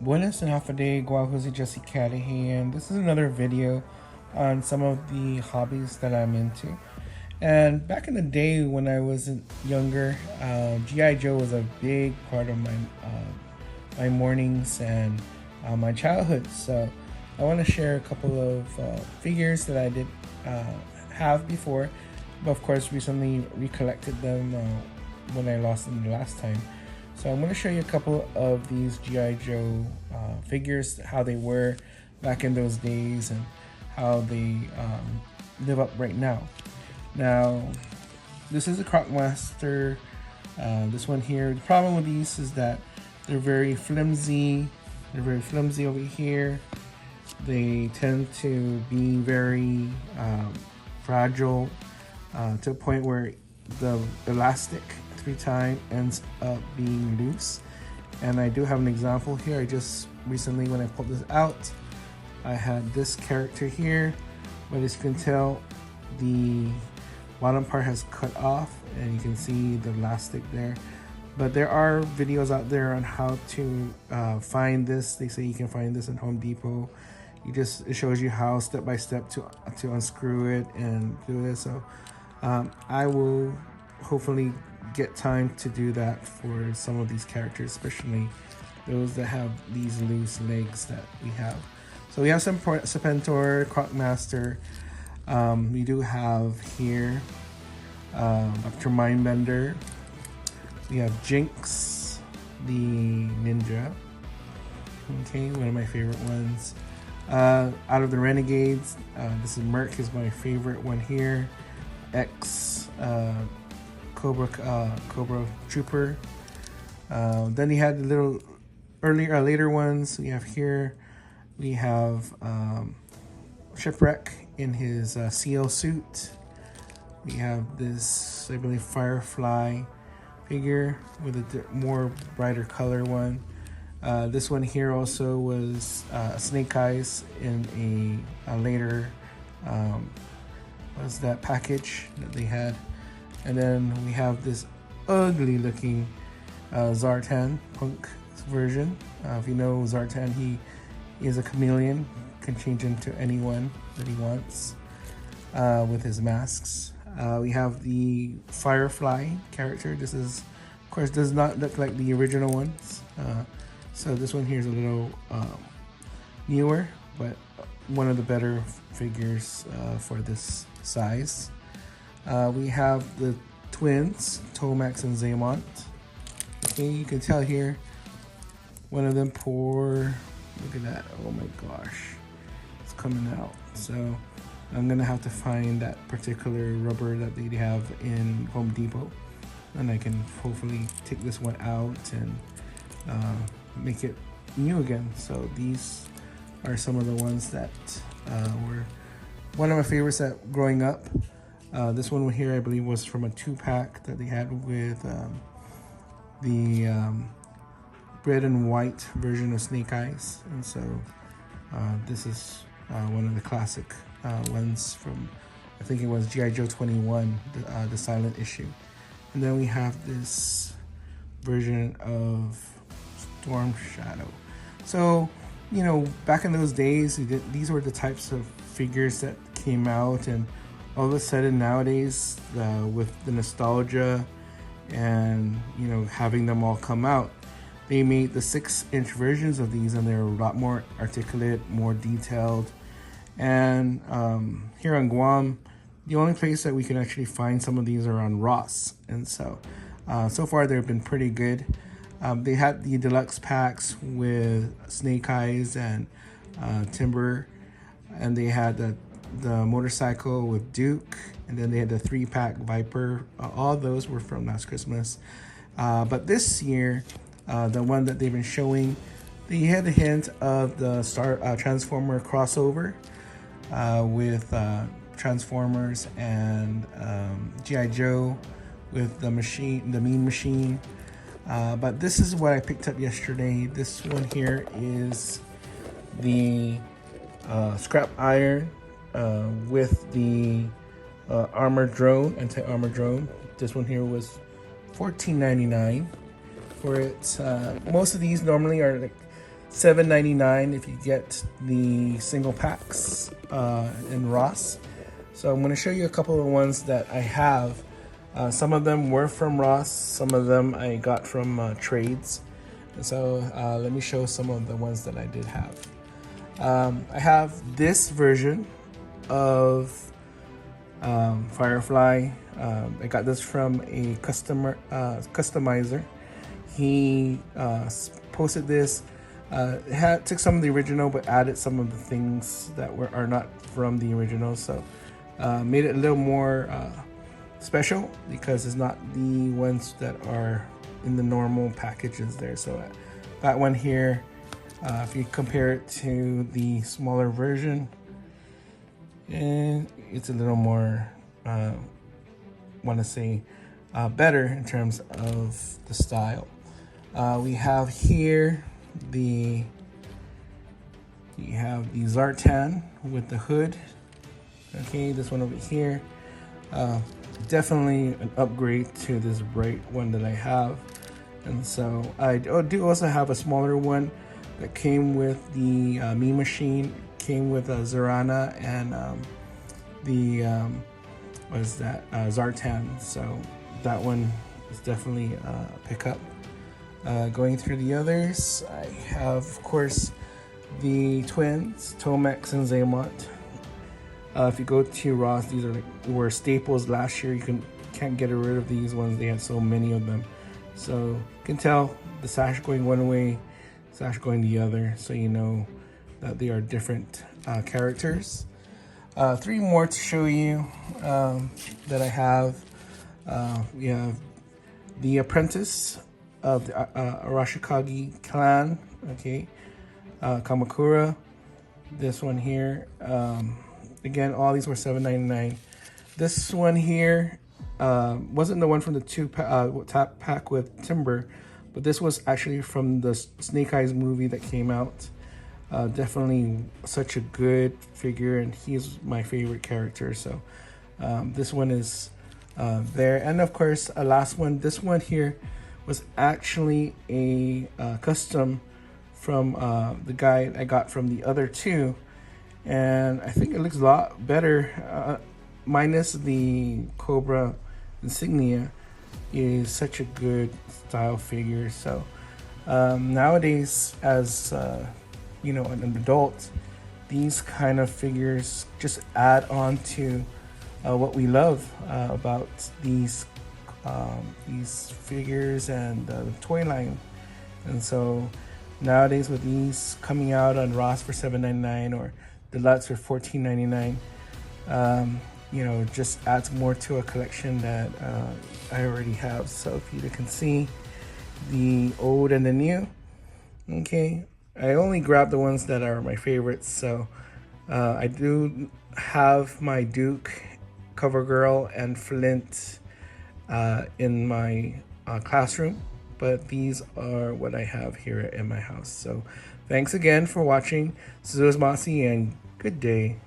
Buenas and half a day, Guajuzi Jesse Cadahy, and this is another video on some of the hobbies that I'm into. And back in the day when I was younger, GI Joe was a big part of my mornings and my childhood. So I want to share a couple of figures that I did have before, but of course recently recollected them when I lost them the last time. So I'm going to show you a couple of these GI Joe figures, how they were back in those days and how they live up right now. Now, this is a Crockmaster. This one here. The problem with these is that they're very flimsy. They're very flimsy over here. They tend to be very fragile to a point where the elastic through time ends up being loose. And I do have an example here. I just recently, when I pulled this out, I had this character here, but as you can tell, the bottom part has cut off and you can see the elastic there. But there are videos out there on how to find this. They say you can find this in Home Depot. It shows you how step by step to unscrew it and do this. So I will hopefully get time to do that for some of these characters, especially those that have these loose legs that we have. So we have some Serpentor, Crockmaster. We do have here Dr. Mindbender. We have Jinx, the ninja. Okay, one of my favorite ones. Out of the Renegades, this is Merc is my favorite one here. X, Cobra Trooper. Then he had the little later ones. We have here, we have Shipwreck in his seal suit. We have this, I believe, Firefly figure with a more brighter color one. This one here also was Snake Eyes in a later was that package that they had. And then we have this ugly looking Zartan Punk version. If you know Zartan, he is a chameleon, can change into anyone that he wants with his masks. We have the Firefly character. This is, of course, does not look like the original ones. So this one here is a little newer, but one of the better figures for this size. We have the twins, Tomax and Zaymont. Okay, you can tell here, one of them poor. Look at that, oh my gosh, it's coming out. So I'm gonna have to find that particular rubber that they have in Home Depot, and I can hopefully take this one out and make it new again. So these are some of the ones that were one of my favorites that growing up. This one here, I believe, was from a 2-pack that they had with the red and white version of Snake Eyes. And so this is one of the classic ones from, I think it was GI Joe 21, the silent issue. And then we have this version of Storm Shadow. So, you know, back in those days, these were the types of figures that came out, and all of a sudden nowadays, with the nostalgia and, you know, having them all come out, they made the 6-inch versions of these, and they're a lot more articulate, more detailed. And here on Guam, the only place that we can actually find some of these are on Ross. And so far they've been pretty good. They had the deluxe packs with Snake Eyes and Timber, and they had the motorcycle with Duke, and then they had the 3-pack Viper. All those were from last Christmas. But this year, the one that they've been showing, they had a hint of the Transformer crossover with Transformers and GI Joe with the Mean Machine. But this is what I picked up yesterday. This one here is the scrap iron with the armored drone, anti-armor drone. This one here was $14.99 for it. Most of these normally are like $7.99 if you get the single packs in Ross. So I'm going to show you a couple of ones that I have. Some of them were from Ross, some of them I got from trades. So let me show some of the ones that I did have. I have this version of Firefly. I got this from a customizer. He posted this. Took some of the original but added some of the things that are not from the original. So made it a little more special because it's not the ones that are in the normal packages there. So that one here, if you compare it to the smaller version, and it's a little more better in terms of the style. We have here the Zartan with the hood. Okay, this one over here, definitely an upgrade to this bright one that I have. And so I do also have a smaller one that came with the Me Machine, came with Zorana and Zartan. So that one is definitely a pickup. Going through the others, I have, of course, the twins, Tomex and Zaymont. If you go to Ross, these were staples last year. You can't get rid of these ones. They had so many of them. So you can tell the sash going one way, sash going the other, so you know that they are different characters. 3 more to show you that I have. We have the Apprentice of the Arashikage clan, okay, Kamakura. This one here, again, all these were $7.99. This one here wasn't the one from the top pack with Timber, but this was actually from the Snake Eyes movie that came out. Definitely such a good figure, and he's my favorite character. So this one is there. And of course, a last one. This one here was actually a custom from the guy I got from the other two, and I think it looks a lot better, minus the Cobra insignia. Is such a good style figure. So nowadays, as you know, an adult, these kind of figures just add on to what we love about these figures and the toy line. And so nowadays, with these coming out on Ross for $7.99 or Deluxe for $14.99, you know, just adds more to a collection that I already have. So if you can see the old and the new, okay, I only grabbed the ones that are my favorites. So I do have my Duke, CoverGirl, and Flint in my classroom, but these are what I have here in my house. So thanks again for watching. This is Mossy, and good day.